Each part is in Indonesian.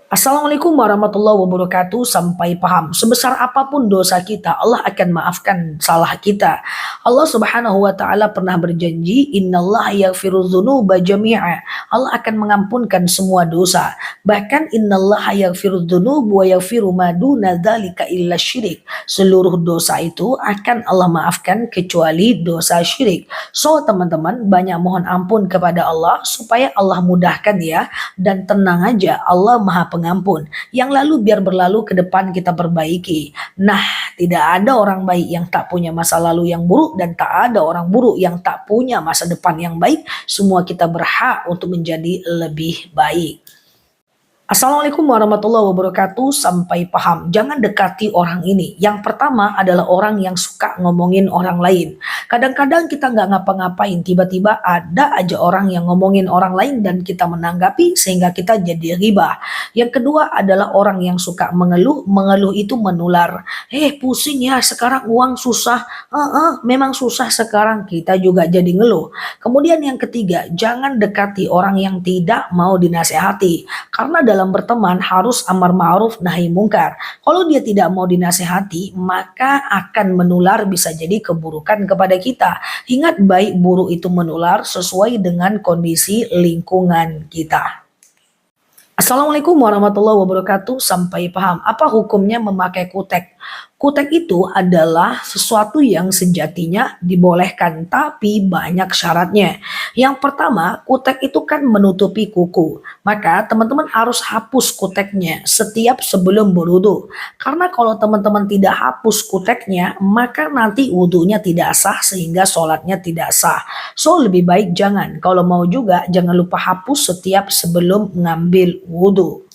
Assalamualaikum warahmatullahi wabarakatuh. Sampai paham. Sebesar apapun dosa kita, Allah akan maafkan salah kita. Allah Subhanahu wa taala pernah berjanji, "Innallaha yaghfiru dzunuba jami'a." Allah akan mengampunkan semua dosa. Bahkan innallaha yaghfiru dzunub wa yaghfiru ma duna dzalika illa syirik. Seluruh dosa itu akan Allah maafkan kecuali dosa syirik. So, teman-teman, banyak mohon ampun kepada Allah supaya Allah mudahkan ya, dan tenang aja, Allah Maha Pengampun. Yang lalu biar berlalu, ke depan kita perbaiki. Nah, tidak ada orang baik yang tak punya masa lalu yang buruk, dan tak ada orang buruk yang tak punya masa depan yang baik. Semua kita berhak untuk menjadi lebih baik. Assalamualaikum warahmatullahi wabarakatuh. Sampai paham. Jangan dekati orang ini. Yang pertama adalah orang yang suka ngomongin orang lain. Kadang-kadang kita nggak ngapa-ngapain, tiba-tiba ada aja orang yang ngomongin orang lain dan kita menanggapi sehingga kita jadi ribah. Yang kedua adalah orang yang suka mengeluh. Mengeluh itu menular. Pusing ya, sekarang uang susah. Memang susah sekarang, kita juga jadi ngeluh. Kemudian yang ketiga, jangan dekati orang yang tidak mau dinasehati. Karena dalam berteman harus amar ma'ruf nahi mungkar. Kalau dia tidak mau dinasehati, maka akan menular, bisa jadi keburukan kepada kita. Ingat, baik buruk itu menular sesuai dengan kondisi lingkungan kita. Assalamualaikum warahmatullahi wabarakatuh. Sampai paham. Apa hukumnya memakai kutek? Kutek itu adalah sesuatu yang sejatinya dibolehkan, tapi banyak syaratnya. Yang pertama, kutek itu kan menutupi kuku. Maka teman-teman harus hapus kuteknya setiap sebelum berwudu. Karena kalau teman-teman tidak hapus kuteknya, maka nanti wudunya tidak sah sehingga sholatnya tidak sah. So, lebih baik jangan. Kalau mau juga, jangan lupa hapus setiap sebelum mengambil wudu.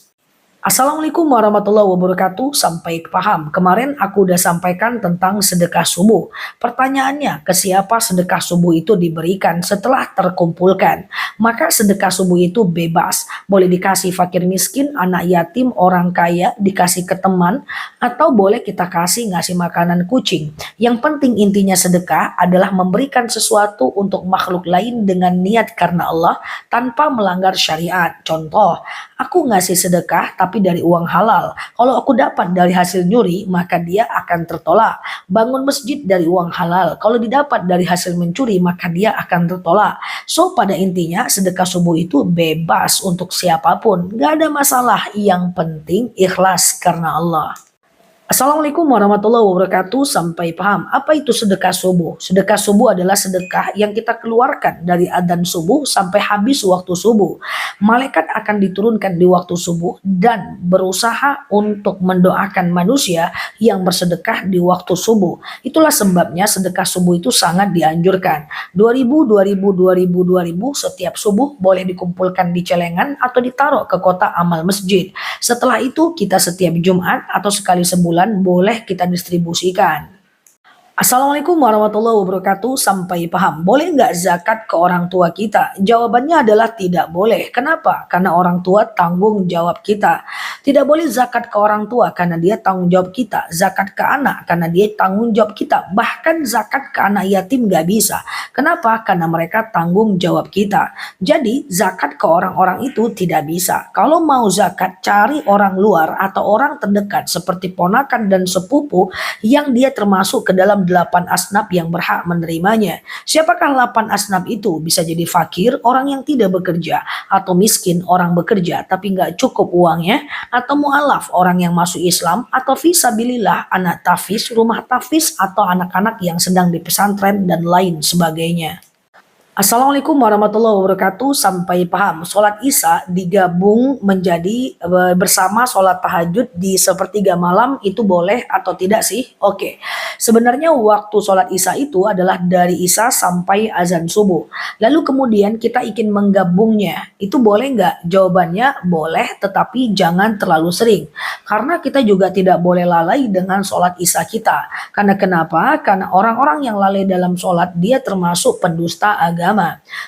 Assalamualaikum warahmatullahi wabarakatuh. Sampai paham. Kemarin aku udah sampaikan tentang sedekah subuh. Pertanyaannya, ke siapa sedekah subuh itu diberikan setelah terkumpulkan? Maka sedekah subuh itu bebas. Boleh dikasih fakir miskin, anak yatim, orang kaya, dikasih ke teman, atau boleh kita kasih ngasih makanan kucing. Yang penting intinya sedekah adalah memberikan sesuatu untuk makhluk lain dengan niat karena Allah tanpa melanggar syariat. Contoh, aku ngasih sedekah tapi dari uang halal. Kalau aku dapat dari hasil nyuri, maka dia akan tertolak. Bangun masjid dari uang halal. Kalau didapat dari hasil mencuri, maka dia akan tertolak. So, pada intinya sedekah subuh itu bebas untuk siapapun. Gak ada masalah. Yang penting ikhlas karena Allah. Assalamualaikum warahmatullahi wabarakatuh. Sampai paham. Apa itu sedekah subuh? Sedekah subuh adalah sedekah yang kita keluarkan dari adzan subuh sampai habis waktu subuh. Malaikat akan diturunkan di waktu subuh dan berusaha untuk mendoakan manusia yang bersedekah di waktu subuh. Itulah sebabnya sedekah subuh itu sangat dianjurkan. 2000, 2000, 2000, 2000 setiap subuh boleh dikumpulkan di celengan atau ditaruh ke kotak amal masjid. Setelah itu kita setiap Jumat atau sekali sebulan boleh kita distribusikan. Assalamualaikum warahmatullahi wabarakatuh. Sampai paham. Boleh nggak zakat ke orang tua kita? Jawabannya adalah tidak boleh. Kenapa? Karena orang tua tanggung jawab kita. Tidak boleh zakat ke orang tua karena dia tanggung jawab kita. Zakat ke anak karena dia tanggung jawab kita. Bahkan zakat ke anak yatim nggak bisa. Kenapa? Karena mereka tanggung jawab kita. Jadi zakat ke orang-orang itu tidak bisa. Kalau mau zakat, cari orang luar atau orang terdekat seperti ponakan dan sepupu yang dia termasuk ke dalam 8 asnaf yang berhak menerimanya. Siapakah 8 asnaf itu? Bisa jadi fakir, orang yang tidak bekerja, atau miskin, orang bekerja tapi nggak cukup uangnya, atau mu'alaf, orang yang masuk Islam, atau fisabilillah, anak tafis, rumah tafis, atau anak-anak yang sedang di pesantren dan lain sebagainya. Assalamualaikum warahmatullahi wabarakatuh. Sampai paham. Sholat Isya digabung menjadi bersama sholat tahajud di sepertiga malam, itu boleh atau tidak sih? Oke. Sebenarnya waktu sholat Isya itu adalah dari Isya sampai azan subuh. Lalu kemudian kita ingin menggabungnya. Itu boleh nggak? Jawabannya boleh, tetapi jangan terlalu sering. Karena kita juga tidak boleh lalai dengan sholat Isya kita. Karena kenapa? Karena orang-orang yang lalai dalam sholat, dia termasuk pendusta agama.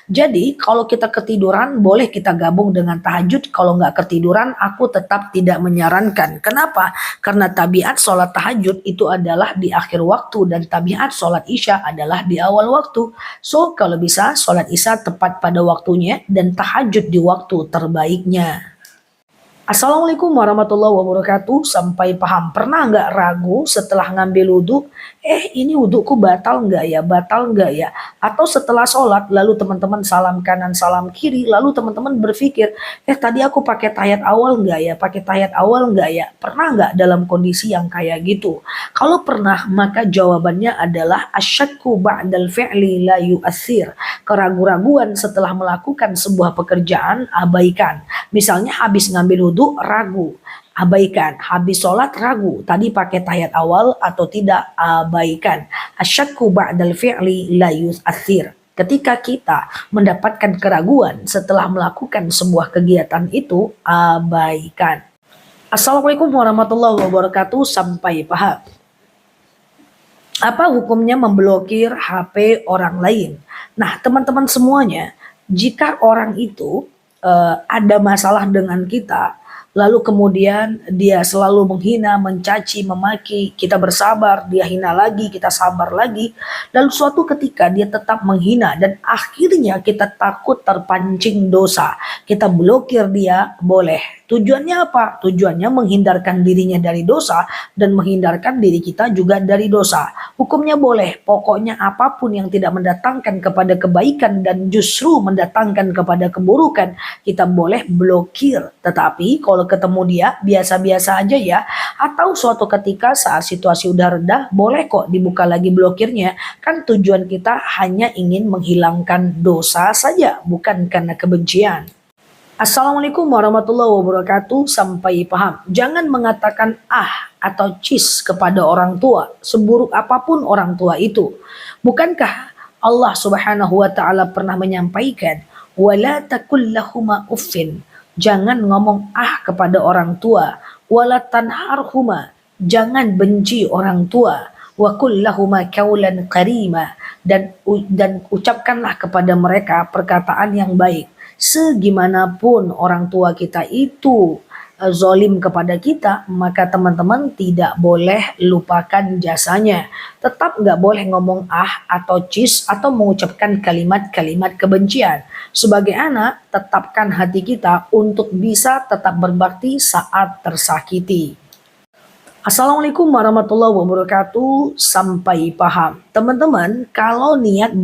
Jadi kalau kita ketiduran boleh kita gabung dengan tahajud. Kalau nggak ketiduran, aku tetap tidak menyarankan. Kenapa? Karena tabiat sholat tahajud itu adalah di akhir waktu dan tabiat sholat isya adalah di awal waktu. So, kalau bisa sholat isya tepat pada waktunya dan tahajud di waktu terbaiknya. Assalamualaikum warahmatullahi wabarakatuh. Sampai paham. Pernah nggak ragu setelah ngambil wudhu? Ini wudhuku batal nggak ya? Batal nggak ya? Atau setelah sholat, lalu teman-teman salam kanan, salam kiri, lalu teman-teman berpikir, tadi aku pakai tahiyat awal nggak ya? Pakai tahiyat awal nggak ya? Pernah nggak dalam kondisi yang kayak gitu? Kalau pernah, maka jawabannya adalah asyakku ba'dal fi'li la yu'athir. Keraguan-raguan setelah melakukan sebuah pekerjaan, abaikan. Misalnya habis ngambil wudhu ragu, abaikan. Habis sholat ragu, tadi pakai tahiyat awal atau tidak, abaikan. Asyakku ba'dal fi'li la yus'athir. Ketika kita mendapatkan keraguan setelah melakukan sebuah kegiatan itu, abaikan. Assalamualaikum warahmatullahi wabarakatuh. Sampai paham. Apa hukumnya memblokir HP orang lain? Nah, teman-teman semuanya, jika orang itu ada masalah dengan kita, lalu kemudian dia selalu menghina, mencaci, memaki, kita bersabar, dia hina lagi, kita sabar lagi, lalu suatu ketika dia tetap menghina dan akhirnya kita takut terpancing dosa, kita blokir dia, boleh. Tujuannya apa? Tujuannya menghindarkan dirinya dari dosa dan menghindarkan diri kita juga dari dosa. Hukumnya boleh, pokoknya apapun yang tidak mendatangkan kepada kebaikan dan justru mendatangkan kepada keburukan, kita boleh blokir. Tetapi kalau ketemu dia biasa-biasa aja ya, atau suatu ketika saat situasi udah reda, boleh kok dibuka lagi blokirnya. Kan tujuan kita hanya ingin menghilangkan dosa saja, bukan karena kebencian. Assalamualaikum warahmatullahi wabarakatuh. Sampai paham. Jangan mengatakan atau cis kepada orang tua, seburuk apapun orang tua itu. Bukankah Allah Subhanahu wa taala pernah menyampaikan, "Wala takul lahuma uffin." Jangan ngomong kepada orang tua. Wala tanharhuma. Jangan benci orang tua. Wa qul lahuma qawlan karima. Dan ucapkanlah kepada mereka perkataan yang baik. Segimanapun orang tua kita itu zolim kepada kita, maka teman-teman tidak boleh lupakan jasanya. Tetap nggak boleh ngomong atau cis atau mengucapkan kalimat-kalimat kebencian. Sebagai anak, tetapkan hati kita untuk bisa tetap berbakti saat tersakiti. Assalamualaikum warahmatullahi wabarakatuh. Sampai paham. Teman-teman, kalau niat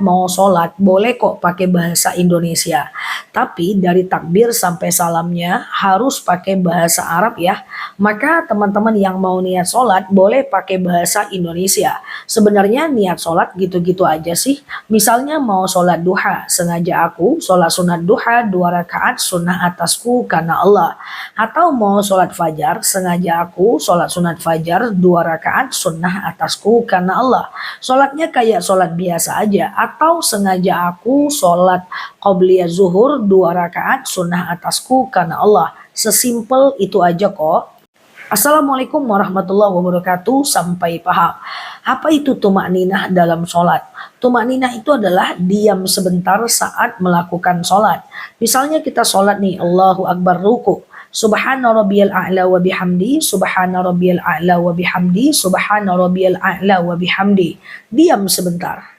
mau sholat boleh kok pakai bahasa Indonesia, tapi dari takbir sampai salamnya harus pakai bahasa Arab ya. Maka teman-teman yang mau niat sholat boleh pakai bahasa Indonesia. Sebenarnya niat sholat gitu-gitu aja sih. Misalnya mau sholat duha, sengaja aku sholat sunat duha 2 rakaat sunnah atasku karena Allah. Atau mau sholat fajar, sengaja aku sholat sunat fajar 2 rakaat sunnah atasku karena Allah. Sholatnya kayak sholat biasa aja, atau sengaja aku sholat qobliyah zuhur 2 rakaat sunnah atasku karena Allah. Sesimpel itu aja kok. Assalamualaikum warahmatullahi wabarakatuh. Sampai paham. Apa itu tumakninah dalam sholat? Tumakninah itu adalah diam sebentar saat melakukan sholat. Misalnya kita sholat nih, Allahu Akbar ruku, Subhana rabbiyal a'la wa bihamdi, Subhana rabbiyal a'la wa bihamdi, Subhana rabbiyal a'la wa bihamdi. Diam sebentar.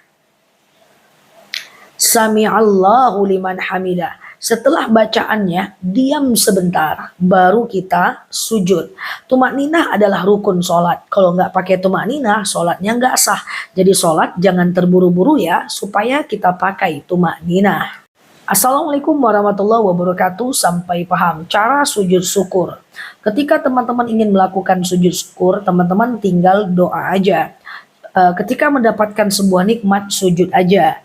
Sami'allahu liman hamidah. Setelah bacaannya, diam sebentar, baru kita sujud. Tumakninah adalah rukun sholat. Kalau nggak pakai tumakninah, sholatnya nggak sah. Jadi sholat jangan terburu-buru ya, supaya kita pakai tumakninah. Assalamualaikum warahmatullahi wabarakatuh. Sampai paham. Cara sujud syukur. Ketika teman-teman ingin melakukan sujud syukur, teman-teman tinggal doa aja. Ketika mendapatkan sebuah nikmat, sujud aja.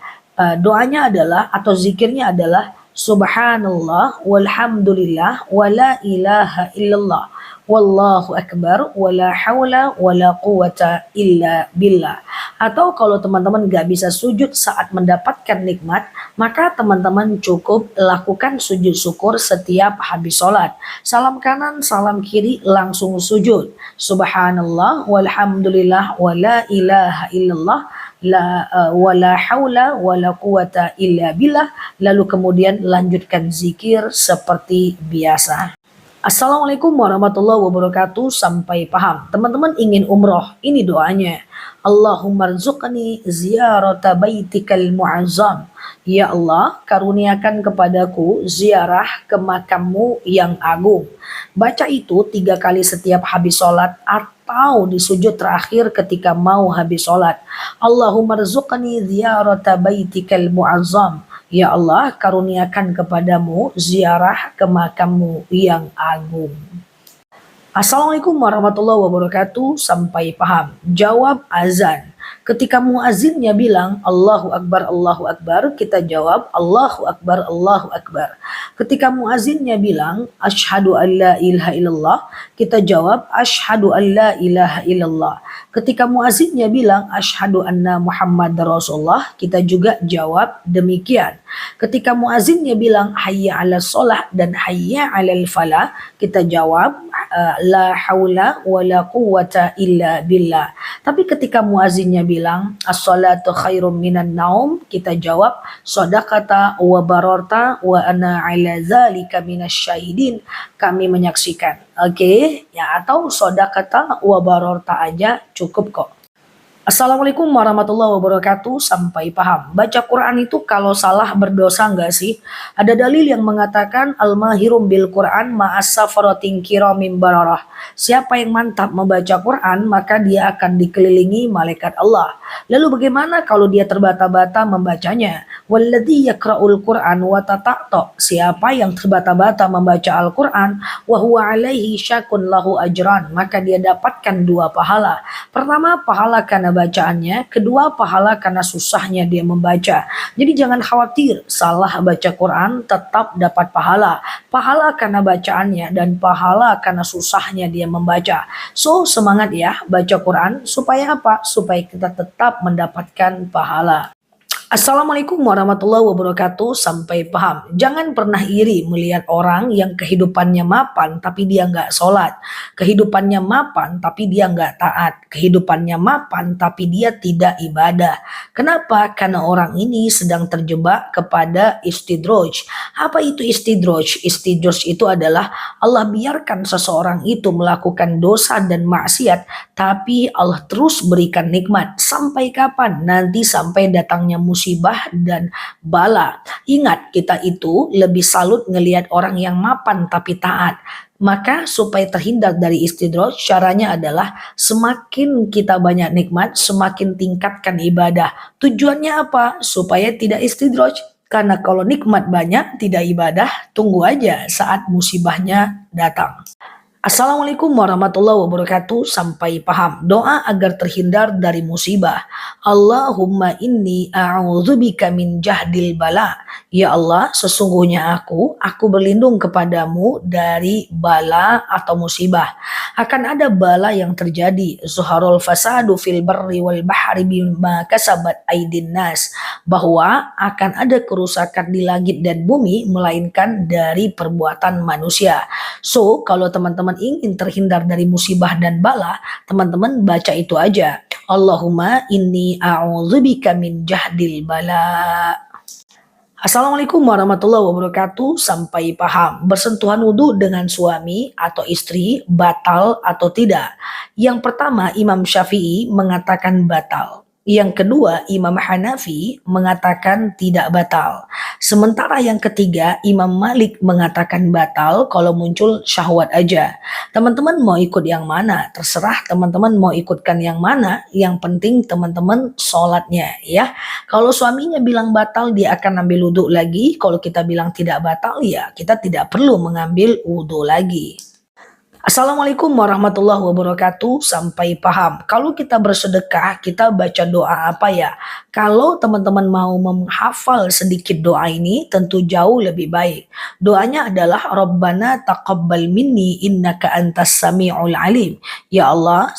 Doanya adalah atau zikirnya adalah Subhanallah walhamdulillah wala ilaha illallah wallahu akbar wala haula wala quwata illa billah. Atau kalau teman-teman gak bisa sujud saat mendapatkan nikmat, maka teman-teman cukup lakukan sujud syukur setiap habis sholat. Salam kanan, salam kiri, langsung sujud. Subhanallah walhamdulillah wala ilaha illallah wala haula wala quwata illa billah, lalu kemudian lanjutkan zikir seperti biasa. Assalamualaikum warahmatullahi wabarakatuh. Sampai paham. Teman-teman ingin umroh, ini doanya. Allahumma rzuqni ziyarata baitikal mu'azzam. Ya Allah, karuniakan kepadaku ziarah ke makammu yang agung. Baca itu 3 kali setiap habis sholat atau di sujud terakhir ketika mau habis sholat. Allahumma rzuqni ziyarata baitikal mu'azzam. Ya Allah, karuniakan kepadamu ziarah ke makammu yang agung. Assalamualaikum warahmatullahi wabarakatuh. Sampai paham. Jawab azan. Ketika muazinnya bilang Allahu Akbar, kita jawab Allahu Akbar. Ketika muazinnya bilang asyhadu an la ilaha illallah, kita jawab asyhadu an la ilaha illallah. Ketika muazinnya bilang asyhadu anna Muhammad Rasulullah, kita juga jawab demikian. Ketika muazinnya bilang hayya 'alas shalah dan hayya 'alal falah, kita jawab la haula wala quwwata illa billah. Tapi ketika muazinnya bilang as-salatu khairum minan naum, kita jawab shadaqata wa bararta wa ana ala zalika minasyahidin. Kami menyaksikan. Oke, ya, atau shadaqata wa bararta aja cukup kok. Assalamualaikum warahmatullahi wabarakatuh. Sampai paham. Baca Quran itu kalau salah berdosa nggak sih? Ada dalil yang mengatakan al-mahirum bil Quran ma'as safaratin kiramim bararah. Siapa yang mantap membaca Quran maka dia akan dikelilingi malaikat Allah. Lalu bagaimana kalau dia terbata-bata membacanya? Walladzi yaqra'ul Quran wa tata'ta. Siapa yang terbata-bata membaca Al-Quran wa huwa alaihi syakun lahu ajran, maka dia dapatkan 2 pahala. Pertama, pahala karena bacaannya, kedua pahala karena susahnya dia membaca. Jadi jangan khawatir, salah baca Quran tetap dapat pahala. Pahala karena bacaannya dan pahala karena susahnya dia membaca. So, semangat ya baca Quran supaya apa? Supaya kita tetap mendapatkan pahala. Assalamualaikum warahmatullahi wabarakatuh. Sampai paham. Jangan pernah iri melihat orang yang kehidupannya mapan tapi dia nggak sholat. Kehidupannya mapan tapi dia nggak taat. Kehidupannya mapan tapi dia tidak ibadah. Kenapa? Karena orang ini sedang terjebak kepada istidroj. Apa itu istidroj? Istidroj itu adalah Allah biarkan seseorang itu melakukan dosa dan maksiat, tapi Allah terus berikan nikmat. Sampai kapan? Nanti sampai datangnya musibah dan bala. Ingat, kita itu lebih salut ngelihat orang yang mapan tapi taat. Maka supaya terhindar dari istidraj, caranya adalah semakin kita banyak nikmat, semakin tingkatkan ibadah. Tujuannya apa? Supaya tidak istidraj. Karena kalau nikmat banyak, tidak ibadah, tunggu aja saat musibahnya datang. Assalamualaikum warahmatullahi wabarakatuh. Sampai paham. Doa agar terhindar dari musibah. Allahumma inni a'udzubika min jahdil bala. Ya Allah, sesungguhnya aku berlindung kepadamu dari bala atau musibah. Akan ada bala yang terjadi. Zuharul fasadu fil barri wal bahri bima kasabat aidin nas. Bahwa akan ada kerusakan di langit dan bumi melainkan dari perbuatan manusia. So, kalau teman-teman ingin terhindar dari musibah dan bala, teman-teman baca itu aja. Allahumma inni a'udzubika min jahdil bala. Assalamualaikum warahmatullahi wabarakatuh. Sampai paham. Bersentuhan wudhu dengan suami atau istri batal atau tidak? Yang pertama, Imam Syafi'i mengatakan batal. Yang kedua, Imam Hanafi mengatakan tidak batal. Sementara yang ketiga, Imam Malik mengatakan batal kalau muncul syahwat aja. Teman-teman mau ikut yang mana? Terserah teman-teman mau ikutkan yang mana. Yang penting teman-teman sholatnya ya. Kalau suaminya bilang batal, dia akan ambil wudhu lagi. Kalau kita bilang tidak batal, ya kita tidak perlu mengambil wudhu lagi. Assalamualaikum warahmatullahi wabarakatuh. Sampai paham. Kalau kita bersedekah, kita baca doa apa ya? Kalau teman-teman mau menghafal sedikit doa ini, tentu jauh lebih baik. Doanya adalah Rabbana taqabbal minni innaka antas sami'ul alim. Ya Allah,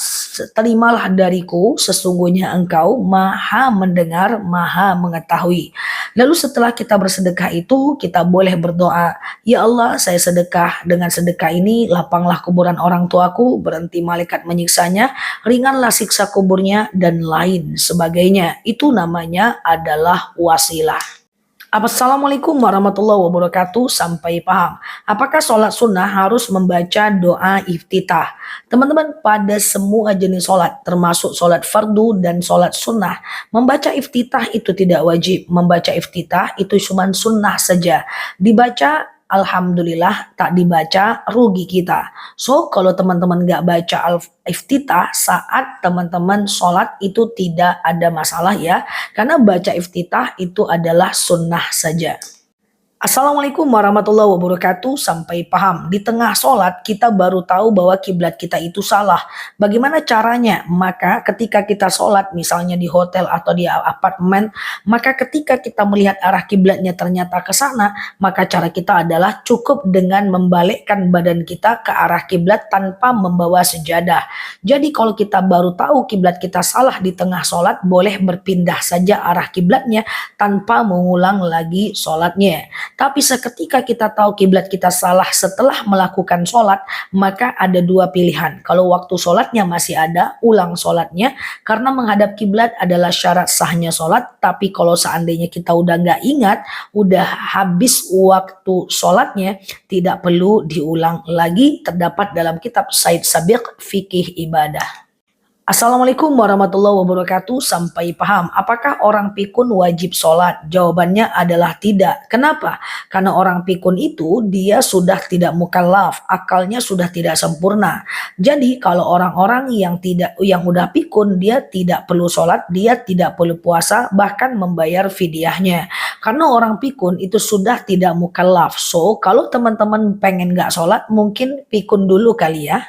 terimalah dariku, sesungguhnya Engkau maha mendengar, maha mengetahui. Lalu setelah kita bersedekah itu, kita boleh berdoa, ya Allah, saya sedekah, dengan sedekah ini lapanglah kuburan orang tuaku, berhenti malaikat menyiksanya, ringanlah siksa kuburnya, dan lain sebagainya. Itu namanya adalah wasilah. Assalamualaikum warahmatullahi wabarakatuh. Sampai paham. Apakah sholat sunnah harus membaca doa iftitah? Teman-teman, pada semua jenis sholat, termasuk sholat fardu dan sholat sunnah, membaca iftitah itu tidak wajib. Membaca iftitah itu cuma sunnah saja. Dibaca alhamdulillah, tak dibaca rugi kita. So, kalau teman-teman nggak baca iftitah saat teman-teman sholat itu tidak ada masalah ya. Karena baca iftitah itu adalah sunnah saja. Assalamualaikum warahmatullahi wabarakatuh. Sampai paham. Di tengah sholat kita baru tahu bahwa kiblat kita itu salah. Bagaimana caranya? Maka ketika kita sholat misalnya di hotel atau di apartemen, maka ketika kita melihat arah kiblatnya ternyata ke sana, maka cara kita adalah cukup dengan membalikkan badan kita ke arah kiblat tanpa membawa sejadah. Jadi kalau kita baru tahu kiblat kita salah di tengah sholat, boleh berpindah saja arah kiblatnya tanpa mengulang lagi sholatnya. Tapi seketika kita tahu kiblat kita salah setelah melakukan sholat, maka ada dua pilihan. Kalau waktu sholatnya masih ada, ulang sholatnya, karena menghadap kiblat adalah syarat sahnya sholat. Tapi kalau seandainya kita udah nggak ingat, udah habis waktu sholatnya, tidak perlu diulang lagi. Terdapat dalam kitab Said Sabiq Fikih Ibadah. Assalamualaikum warahmatullahi wabarakatuh. Sampai paham. Apakah orang pikun wajib sholat? Jawabannya adalah tidak. Kenapa? Karena orang pikun itu dia sudah tidak mukallaf, akalnya sudah tidak sempurna. Jadi kalau orang-orang yang udah pikun, dia tidak perlu sholat, dia tidak perlu puasa, bahkan membayar fidyahnya. Karena orang pikun itu sudah tidak mukallaf. So kalau teman-teman pengen nggak sholat, mungkin pikun dulu kali ya.